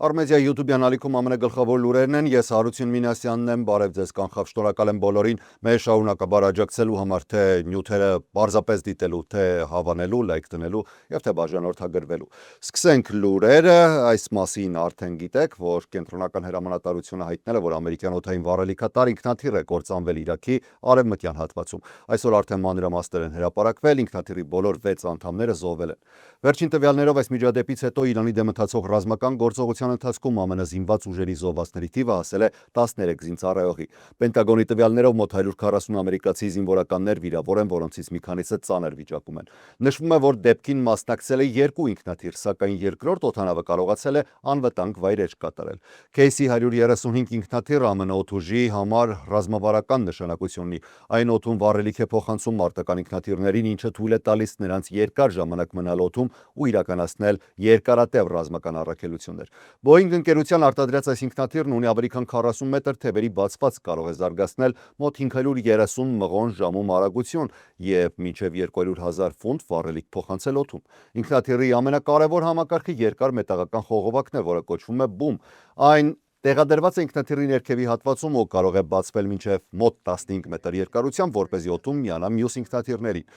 Արմեդիա YouTube-յան ալիքում ամենագլխավոր լուրերն են, ես Հարություն Մինասյանն եմ, բարև ձեզ կանխավ, շնորհակալ եմ բոլորին մեր շարունակաբար աջակցելու համար, թե նյութերը պարզապես դիտելու, թե հավանելու, լայք դնելու եւ թե բաժանորդագրվելու։ Սկսենք լուրերը, այս մասին արդեն գիտեք, որ կենտրոնական հրամանատարությունը հայտնել է, որ ամերիկյան օդային վառելիքատար ինքնաթիռ է կործանվել Իրաքի արևմտյան հատվածում։ Այսօր արդեն մանրամասներ են հրապարակվել, ինքնաթիռի բոլոր 6 անդամները զոհվել են։ Վերջին տվյալներով այս միջադեպից հետո Իրանի դեմ ընթացող ռազմական գործողության ընթացքում ԱՄՆ զինված ուժերի զոհվածների թիվը հասել է 13 զինծառայողի։ Պենտագոնի տվյալներով մոտ 140 ամերիկացի զինվորականներ վիրավոր են, որոնցից մի քանիսը ծանր վիճակում են։ Նշվում է, որ դեպքին մասնակցել է 2 ինքնաթիռ, սակայն երկրորդ օդանավը կարողացել է անվտանգ վայրէջք կատարել։ KC-135 ինքնաթիռը ԱՄՆ օդուժի համար ռազմավարական նշանակություն ունի։ Այն օդում վառելիք է փոխանցում մարտական ինքնաթիռներին, ինչը թույլ է տալիս նրանց երկար ժամանակ մնալ օդում ու իրականացնել երկարատև ռազմական առաքելություններ։ Boeing ընկերության արտադրած այս ինքնաթիռն ունի ավելի քան 40 մետր թևերի բացվածք, կարող է զարգացնել մոտ 530 մղոն ժամում արագություն եւ մինչեւ 200,000 ֆունտ վառելիք փոխանցել օդում։ Ինքնաթիռի ամենակարևոր համակարգը երկար մետաղական խողովակն է, որը կոչվում է բում։ Այն տեղադրված է ինքնաթիռի ներքևի հատվածում ու կարող է բացվել մինչև մոտ 15 մետր երկարությամբ, որպեսզի օդում միանա մյուս ինքնաթիռներին։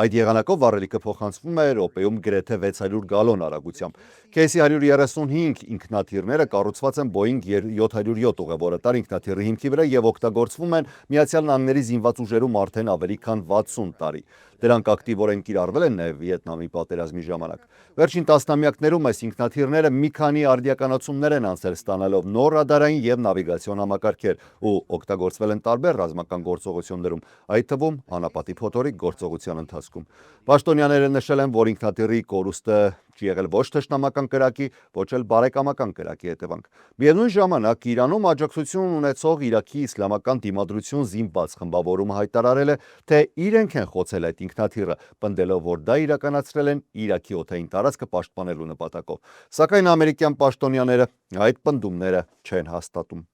Այդ եղանակով վառելիքը փոխանցվում է րոպեում գրեթե 600 գալոն արագությամբ։ KC-135 ինքնաթիռները կառուցված են Boeing 707 ուղևորատար ինքնաթիռի հիմքի վրա եւ օգտագործվում են Միացյալ Նահանգների զինված ուժերում արդեն ավելի քան 60 տարի։ Դրանք ակտիվորեն կիրառվել են նաև Վիետնամի պատերազմի ժամանակ։ Վերջին տասնամյակներում այս ինքնաթիռները մի քանի արդիականացումներ են անցել, ստանալով նոր ռադարային եւ նավիգացիոն համակարգեր ու օգտագործվել են տարբեր ռազմական գործողություններում, այդ թվում անապատի փոթորիկ գործողության ընթացքում։ Պաշտոնյաները նշել են, որ ինքնաթիռի կորուստը չի եղել ոչ թշնամական կրակի, ոչ էլ բարեկամական կրակի հետևանք։ Միևնույն ժամանակ Իրանում աջակցություն ունեցող Իրաքի իսլամական դիմադրություն զինված խմբավորումը հայտարարել է, թե իրենք են խոցել այդ ինքնաթիռը, պնդելով, որ դա իրականացրել են Իրաքի օդային տարածքը պաշտպանելու նպատակով։ Սակայն ամերիկյան պաշտոնյաները այդ պնդումները չեն հաստատում։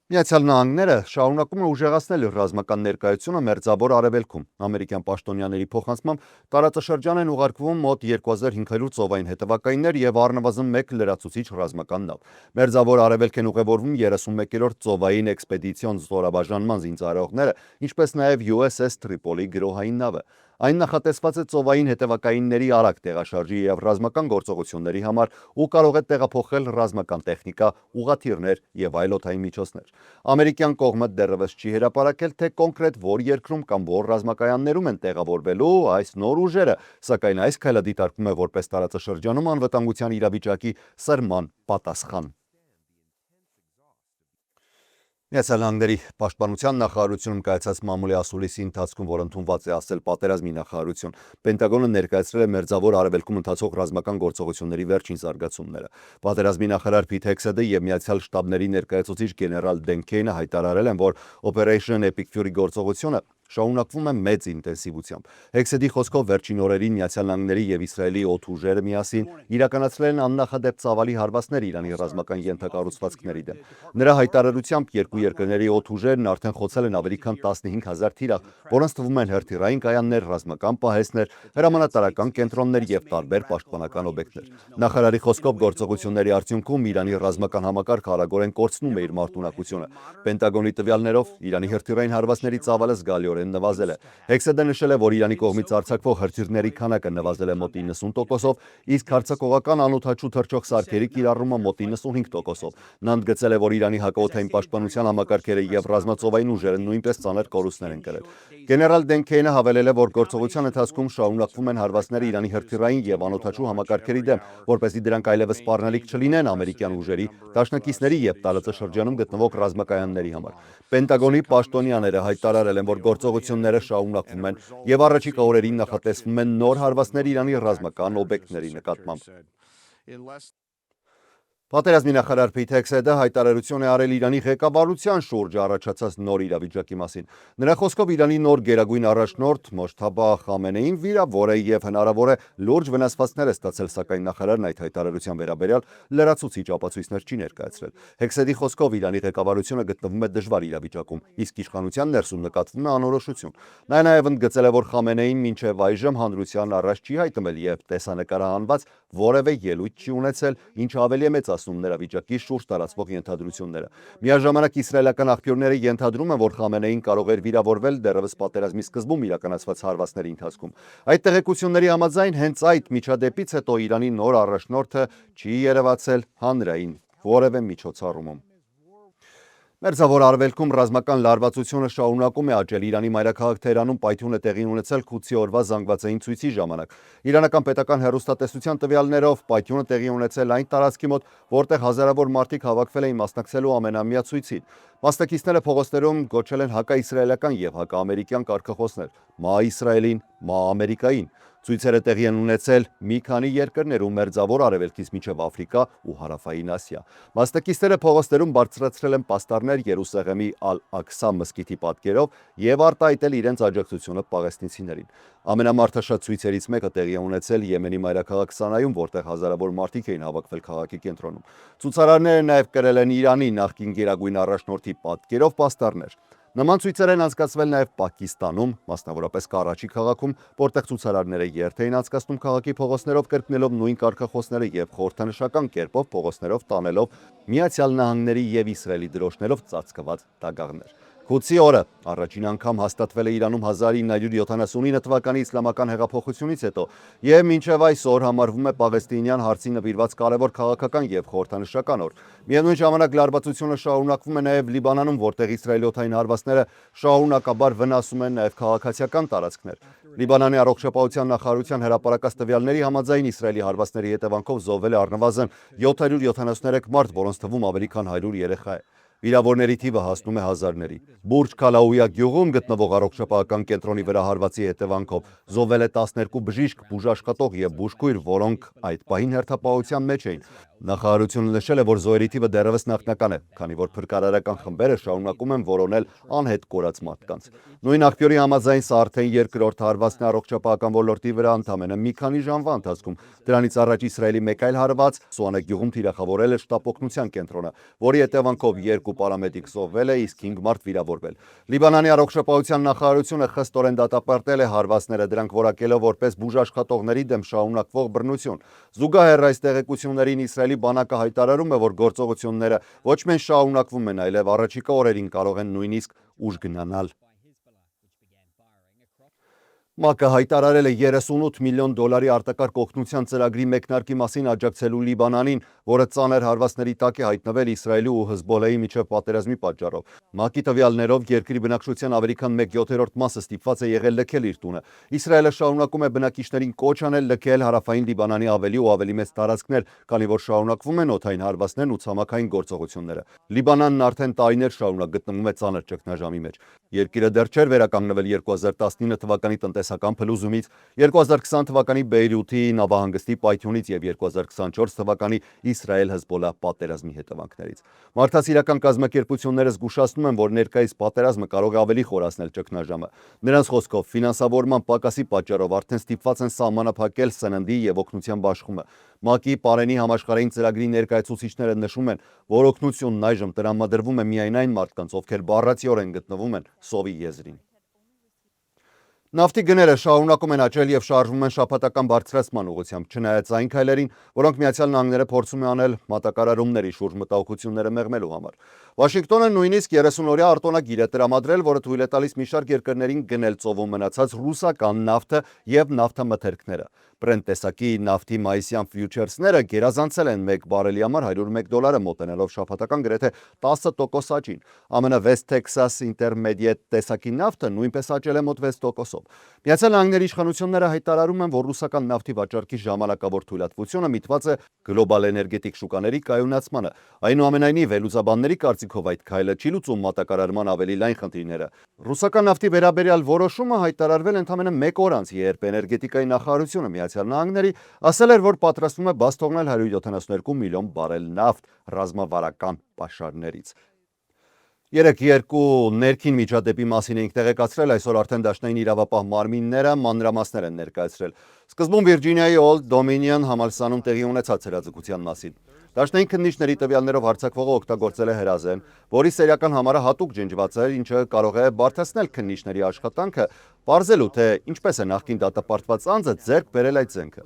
Միացյալ Նահանգները շարունակում է ուժեղացնել իր ռազմական ներկայությունը Մերձավոր Արևելքում։ Ամերիկյան պաշտոնյաների փոխանցմամբ տարածաշրջան են ուղարկվում մոտ 2500 ծովային հետևակայիններ եւ առնվազն 1 լրացուցիչ ռազմական նավ։ Մերձավոր Արևելք են ուղևորվում 31-րդ ծովային էքսպեդիցիոն զորաբաժանման զինծառայողները, ինչպես նաեւ USS Tripoli գրոհային նավը։ Այն նախատեսված է ծովային հետևակայինների արագ տեղաշարժի եւ ռազմական գործողությունների համար ու կարող է տեղափոխել ռազմական տեխնիկա, ուղղաթիռներ եւ այլ օդային միջոցներ։ Ամերիկյան կողմը դեռևս չի հրապարակել, թե կոնկրետ որ երկրում կամ որ ռազմակայաններում են տեղավորվելու այս նոր ուժերը, սակայն այս քայլը դիտարկվում է որպես տարածաշրջանում անվտանգության իրավիճակի սրման պատասխան։ Միացյալ Նահանգների պաշտպանության նախարարությունում կայացած մամուլի ասուլիսի ընթացքում, որ ընդունված է ասել պատերազմի նախարարություն, Պենտագոնը ներկայացրել է Մերձավոր Արևելքում ընթացող ռազմական գործողությունների վերջին զարգացումները։ Պատերազմի նախարար Փիթ Հեքսեդը եւ Միացյալ Շտաբների ներկայացուցիչ գեներալ Դեն Քեյնը հայտարարել են, որ Operation Epic Fury գործողությունը շարունակվում է մեծ ինտենսիվությամբ։ Հեքսեդի խոսքով վերջին օրերին Միացյալ Նահանգների եւ Իսրայելի օդուժերը միասին իրականացրել են աննախադեպ ծավալի հարվածներ Իրանի ռազմական ենթակառուցվածքների դեմ։ Նրա հայտարարությամբ երկու երկրների օդուժերն արդեն խոցել են ավելի քան 15000 թիրախ, որոնց թվում են հրթիռային կայաններ, ռազմական պահեստներ, հրամանատարական կենտրոններ եւ տարբեր պաշտպանական օբյեկտներ։ Նախարարի խոսքով գործողությունների արդյունքում Իրանի ռազմական համակարգը արագորեն կորցնում է իր մարտունակությունը։ Պենտագոնի տվյալներով Իրանի հրթիռային հարվածների ծավալը զգալիորեն նվազել է։ Հեքսեդը նշել է, որ Իրանի կողմից արձակվող հրթիռների քանակը նվազել է մոտ 90%-ով, իսկ հարձակողական անօդաչու թռչող սարքերի կիրառումը մոտ 95%-ով։ Նա ընդգծել է, որ Իրանի հակաօդային պաշտպանության համակարգերը եւ ռազմածովային ուժերը նույնպես ծանր կորուստներ են կրել։ Գեներալ Դեն Քեյնը հավելել է, որ գործողության ընթացքում շարունակվում են հարվածները Իրանի հրթիռային եւ անօդաչու համակարգերի դեմ, որպեսզի դրանք այլևս սպառնալիք չլինեն ամերիկյան ուժերի, դաշնակիցների եւ տարածաշրջանում գտնվող ռազմակայանների համար։ Պենտագոնի պաշտոնյաները հայտարարել են, որ գործողությունները շարունակվում են եւ առաջիկա օրերին նախատեսվում են նոր հարվածներ Իրանի ռազմական օբյեկտների նկատմամբ։ Պատերազմի նախարար Փիթ Հեքսեթը հայտարարություն է արել Իրանի ղեկավարության շուրջ առաջացած նոր իրավիճակի մասին։ Նրա խոսքով Իրանի նոր գերագույն առաջնորդ Մոջթաբա Խամենեին վիրավոր է եւ հնարավոր է լուրջ վնասվածքներ է ստացել, սակայն նախարարն այդ հայտարարության վերաբերյալ լրացուցիչ ապացույցներ չի ներկայացրել։ Հեքսեթի խոսքով Իրանի ղեկավարությունը գտնվում է դժվար իրավիճակում, իսկ իշխանության ներսում նկատվում է անորոշություն։ Նա նաև ընդգծել է, որ Խամենեին մինչև այժմ հանրության առաջ չի հայտնվել եւ տեսանկարահանված որևէ ելույթ չի ունեցել, ինչը ավելի է մեծացնում նրա վիճակի շուրջ տարածվող ենթադրությունները։ Միաժամանակ իսրայելական աղբյուրները ենթադրում են, որ Խամենեին կարող էր վիրավորվել դեռևս պատերազմի սկզբում իրականացված հարվածների ընթացքում։ Այդ տեղեկությունների համաձայն հենց այդ միջադեպից հետո Իրանի նոր առաջնորդը չի երևացել հանրային որևէ միջոցառումում։ Մերձավոր Արևելքում ռազմական լարվածությունը շարունակում է աճել։ Իրանի մայրաքաղաք Թեհրանում պայթյուն է տեղի ունեցել Քուդսի օրվա զանգվածային ցույցի ժամանակ։ Իրանական պետական հեռուստատեսության տվյալներով պայթյունը տեղի ունեցել այն տարածքի մոտ, որտեղ հազարավոր մարդիկ հավաքվել էին մասնակցելու ամենամյա ցույցին։ Մասնակիցները փողոցներում գոչել են հակաիսրայելական եւ հակաամերիկյան կարգախոսներ՝ «Մա Իսրայելին, մա Ամերիկային»։ Ցույցերը տեղի են ունեցել մի քանի երկրներում Մերձավոր Արևելքից մինչև Աֆրիկա ու Հարավային Ասիա։ Մասնակիցները փողոցներում բարձրացրել են պաստառներ Երուսաղեմի Ալ-Աքսա մզկիթի պատկերով եւ արտահայտել իրենց աջակցությունը պաղեստինցիներին։ Ամենամարդաշատ ցույցերից մեկը տեղի է ունեցել Եմենի մայրաքաղաք Սանայում, որտեղ հազարավոր մարդիկ էին հավաքվել քաղաքի կենտրոնում։ Ցուցարարները նաև կրել են Իրանի նախկին գերագույն առաջնորդի պատկերով պաստառներ։ Նման ցույցեր են անցկացվել նաև Պակիստանում, մասնավորապես Կարաչի քաղաքում, որտեղ ցուցարարները երթ էին անցկացնում քաղաքի փողոցներով կրկնելով նույն կարգախոսները եւ խորհրդանշական կերպով փողոցներով տանելով Միացյալ Նահանգների եւ Իսրայելի դրոշներով ծածկված տագաղներ։ Քուդսի օրը առաջին անգամ հաստատվել է Իրանում 1979 թվականի իսլամական հեղափոխությունից հետո եւ մինչեւ այսօր համարվում է պաղեստինյան հարցի նվիրված կարևոր քաղաքական եւ խորհրդանշական օր։ Միևնույն ժամանակ լարվածությունը շարունակվում է նաեւ Լիբանանում, որտեղ Իսրայելի օդային հարվածները շարունակաբար վնասում են նաեւ քաղաքացիական տարածքներ։ Լիբանանի առողջապահության նախարարության հրապարակած տվյալների համաձայն Իսրայելի հարվածների հետևանքով զոհվել է առնվազն 773 մարդ, որոնց թվում ավելի քան 100 երեխա է։ Վիրավորների թիվը հասնում է հազարների։ Բուրջ Քալաուիա գյուղում գտնվող առողջապահական կենտրոնի վրա հարվածի հետևանքով զոհվել է 12 բժիշկ, բուժաշխատող եւ բուժքույր, որոնք այդ պահին հերթապահության մեջ էին։ Նախարարությունը նշել է, որ զոհերի թիվը դեռևս նախնական է, քանի որ փրկարարական խմբերը շարունակում են որոնել անհետ կորած մարդկանց։ Նույն աղբյուրի համաձայն սա արդեն երկրորդ հարվածն է առողջապահական ոլորտի վրա ընդամենը մի քանի ժամվա ընթացքում։ Դրանից առաջ Իսրայելի մեկ այլ հարված Սուանե գյուղում թիրախավորել է շտապ օգնության կենտրոնը, որի հետևանքով 2 պարամեդիկ զոհվել է, իսկ 5 մարդ վիրավորվել։ Լիբանանի առողջապահության նախարարությունը խստորեն դատապարտել է հարվածները, դրանք որակելով որպես բուժաշխատողների դեմ շարունակվող բռնություն։ Զուգահեռ այս տեղեկություններին Իսրայելի բանակը հայտարարում է, որ գործողությունները ոչ միայն շարունակվում են, այլև առաջիկա օրերին կարող են նույնիսկ ուժ գնանալ։ ՄԱԿ-ը հայտարարել է 38 միլիոն դոլարի արտակարգ օգնության ծրագրի մեկնարկի մասին աջակցելու Լիբանանին, որը ծանր հարվածների տակ է հայտնվել Իսրայելի ու Հեզբոլլահի միջև պատերազմի պատճառով։ ՄԱԿ-ի տվյալներով երկրի բնակչության ավելի քան 1/7 մասը ստիպված է եղել լքել իր տունը։ Իսրայելը շարունակում է բնակիչներին կոչ անել լքել հարավային Լիբանանի ավելի ու ավելի մեծ տարածքներ, քանի որ շարունակվում են օդային հարվածներն ու ցամաքային գործողությունները։ Լիբանանն արդեն տարիներ շարունակ գտնվում է ծանր ճգնաժամի մեջ։ Երկիրը դեռ չէր վերականգնվել 2019 թվականի տնտեսական փլուզումից, 2020 թվականի Բեյրութի նավահանգստի պայթյունից եւ 2024 թվականի Իսրայել-Հեզբոլլահ պատերազմի հետևանքներից։ Մարդասիրական կազմակերպությունները զգուշացնում են, որ ներկայիս պատերազմը կարող է ավելի խորացնել ճգնաժամը։ Նրանց խոսքով ֆինանսավորման պակասի պատճառով արդեն ստիպված են սահմանափակել սննդի եւ օգնության բաշխումը։ ՄԱԿ-ի Պարենի համաշխարհային ծրագրի ներկայացուցիչները նշում են, որ օգնությունն այժմ տրամադրվում է միայն այն մարդկանց, ովքեր բառացիորեն գտնվում են սովի եզրին։ Նավթի գները շարունակում են աճել եւ շարժվում են շաբաթական բարձրացման ուղղությամբ, չնայած այն քայլերին, որոնք Միացյալ Նահանգները փորձում է անել մատակարարումների շուրջ մտահոգությունները մեղմելու համար։ Վաշինգտոնը նույնիսկ 30-օրյա արտոնագիր է տրամադրել, որը թույլ է տալիս մի շարք երկրներին գնել ծովում մնացած ռուսական նավթը եւ նավթամթերքները։ Brent տեսակի նավթի մայիսյան ֆյուչերսները գերազանցել են 1 բարելի համար $101, մոտենալով շաբաթական գրեթե 10% աճին։ ԱՄՆ West Texas Intermediate տեսակի նավթը նույնպես աճել է մոտ 6%-ով։ Միացյալ Նահանգների իշխանությունները հայտարարում են, որ ռուսական նավթի վաճառքի ժամանակավոր թույլատվությունը միտված է գլոբալ էներգետիկ շուկաների կայունացմանը։ Այնուամենայնիվ, վերլուծաբանների կարծիքով այդ քայլը չի լուծում մատակարարման ավելի լայն խնդիրները։ Ռուսական նավթի վերաբերյալ որոշումը հայտարարվել ընդամենը 1 օր անց, երբ էներգետիկայի նախարարությունը Միացյալ Միացյալ Նահանգների, ասել էր, որ պատրաստվում է բաց թողնել 172 միլիոն բարել նավթ ռազմավարական պաշարներից։ Երեք երկու ներքին միջադեպի մասին էինք տեղեկացրել, այսօր արդեն դաշնային իրավապահ մարմինները մանրամասներ են ներկայացրել։ Սկզբում Վիրջինիայի Օլդ Դոմինիոն համալսարանում տեղի ունեցած հրաձգության մասին։ Դաշնային քննիչների տվյալներով հարձակվողը օգտագործել է հրազեն, որի սերիական համարը հատուկ ջնջված էր, ինչը կարող է բարդացնել քննիչների աշխատանքը, պարզելու, թե ինչպես է նախկին դատապարտված անձը ձեռք բերել այդ զենքը։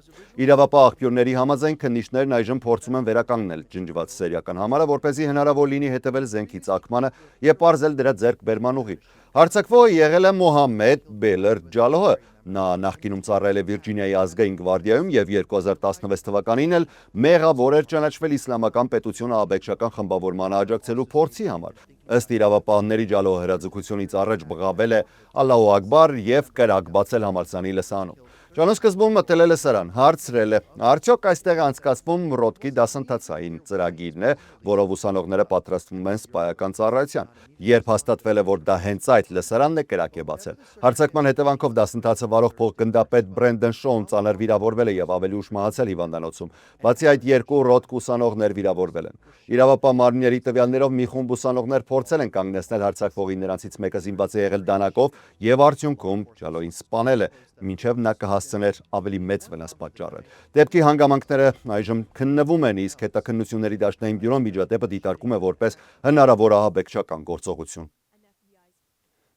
Իրավապահ աղբյուրների համաձայն քննիչներն այժմ փորձում են վերականգնել ջնջված սերիական համարը, որպեսզի հնարավոր լինի հետևել զենքի ծագմանը եւ պարզել դրա ձեռքբերման ուղին։ Հարձակվողը եղել է Մոհամմեդ Բելեր Ջալոհը։ Նա նախկինում ծառայել է Վիրջինիայի ազգային գվարդիայում եւ 2016 թվականին էլ մեղավոր էր ճանաչվել իսլամական պետությունը աբեկչական խմբավորմանը աջակցելու փորձի համար։ Ըստ իրավապահների Ջալոհը հրաձգությունից առաջ բղավել է Ալլահու Ակբար եւ կրակ բացել համալսարանի լսարանում։ Ժամանակաշրջանում մտել է լսարան, հարցրել է. արդյոք այստեղ անցկացվում ռոդկի դասընթացային ծրագիրն է, որով ուսանողները պատրաստվում են սպայական ծառայության։ Երբ հաստատվել է, որ դա հենց այդ լսարանն է, կրակ է բացել։ Հարձակման հետևանքով դասընթացը վարող փոխգնդապետ Բրենդեն Շոուն ծանր վիրավորվել է եւ ավելի ուշ մահացել հիվանդանոցում։ Բացի այդ, երկու ռոդկ ուսանողներ վիրավորվել են։ Իրավապահ մարմինների տվյալներով մի խումբ ուսանողներ փորձել են կանգնեցնել հարձակվողին, նրանցից մեկը զինված է եղել դանակով եւ արդյունքում Ջալոհին սպանել է, մինչև նա կհասցներ ավելի մեծ վնաս պատճառել։ Դեպքի հանգամանքները այժմ քննվում են, իսկ հետաքննությունների դաշնային բյուրոն միջադեպը դիտարկում է որպես հնարավոր ահաբեկչական գործողություն։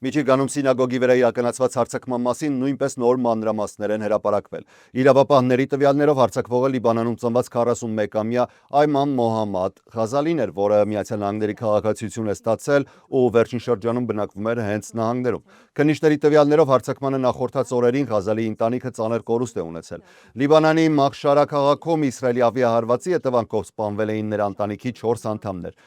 Միչիգանում սինագոգի վրա իրականացված հարձակման մասին նույնպես նոր մանրամասներ են հրապարակվել։ Իրավապահների տվյալներով հարձակվողը Լիբանանում ծնված 41-ամյա Այման Մոհամմադ Ղազալին էր, որը Միացյալ Նահանգների քաղաքացիություն է ստացել ու վերջին շրջանում բնակվում էր հենց նահանգներում։ Քննիչների տվյալներով հարձակմանը նախորդած օրերին Ղազալի ընտանիքը ծանր կորուստ է ունեցել։ Լիբանանի Մաղշարա քաղաքում Իսրայելի ավիահարվածի հետևանքով սպանվել էին նրա ընտանիքի 4 անդամներ։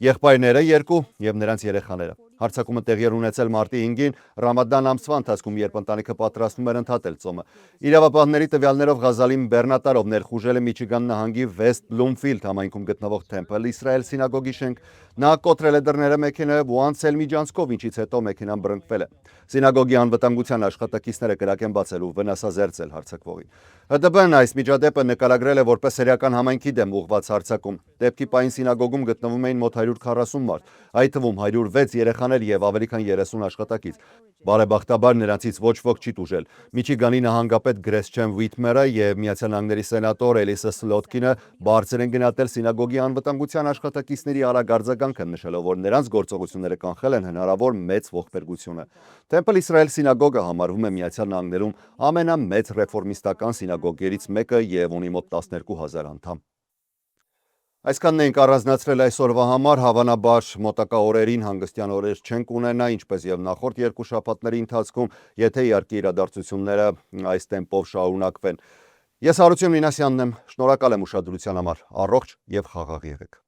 Եղբայրները 2 եւ նրանց երեխաները։ Հարձակումը տեղի էր ունեցել մարտի 5-ին Ռամադան ամսվա ընթացքում, երբ ընտանիքը պատրաստվում էր ընդհատել ծոմը։ Իրավապահների տվյալներով Ղազալին բեռնատարով ներխուժել է Միչիգան նահանգի Վեսթ Բլումֆիլդ համայնքում գտնվող Թեմփլ Իսրայել սինագոգի շենք։ Նա կոտրել է դռները մեքենայով ու անցել միջանցքով, ինչից հետո մեքենան բռնկվել է։ Սինագոգի անվտանգության աշխատակիցները կրակ են բացել ու վնասազերծել հարձակվողին։ ՀԴԲ-ն այս միջադեպը նկարագրել է որպես սերիական համայնքի դեմ ուղղված հարձակում։ Դեպքի պահին սինագոգում գտնվում էին մոտ 140 մարդ, այդ թվում 106 երեխաներ եւ ավելի քան 30 աշխատակից։ Բարեբախտաբար նրանցից ոչ ոք չի տուժել։ Միչիգանի նահանգապետ Գրեսչեն Վիթմերը եւ Միացյալ Նահանգների սենատոր Էլիսա Սլոթկինը բարձր են գնահատել սինագոգի անվտանգության աշխատակիցների արագ արձագանքը, նշելով, որ նրանց գործողությունները կանխել են հնարավոր մեծ ողբերգությունը։ Թեմփլ Իսրայել սինագոգը համարվում է Միացյալ Նահանգներում ամենամեծ ռեֆորմիստական սինագոգերից մեկը եւ ունի մոտ 12,000 անդամ։ Այսքանն էինք առանձնացրել այսօրվա համար, հավանաբար մոտակա օրերին հանգստյան օրեր չենք ունենա, ինչպես եւ նախորդ երկու շաբաթների ընթացքում, եթե իհարկե իրադարձությունները այս տեմպով շարունակվեն։ Ես Հարություն Մինասյանն եմ, շնորհակալ եմ ուշադրության համար, առողջ եւ խաղաղ եղեք։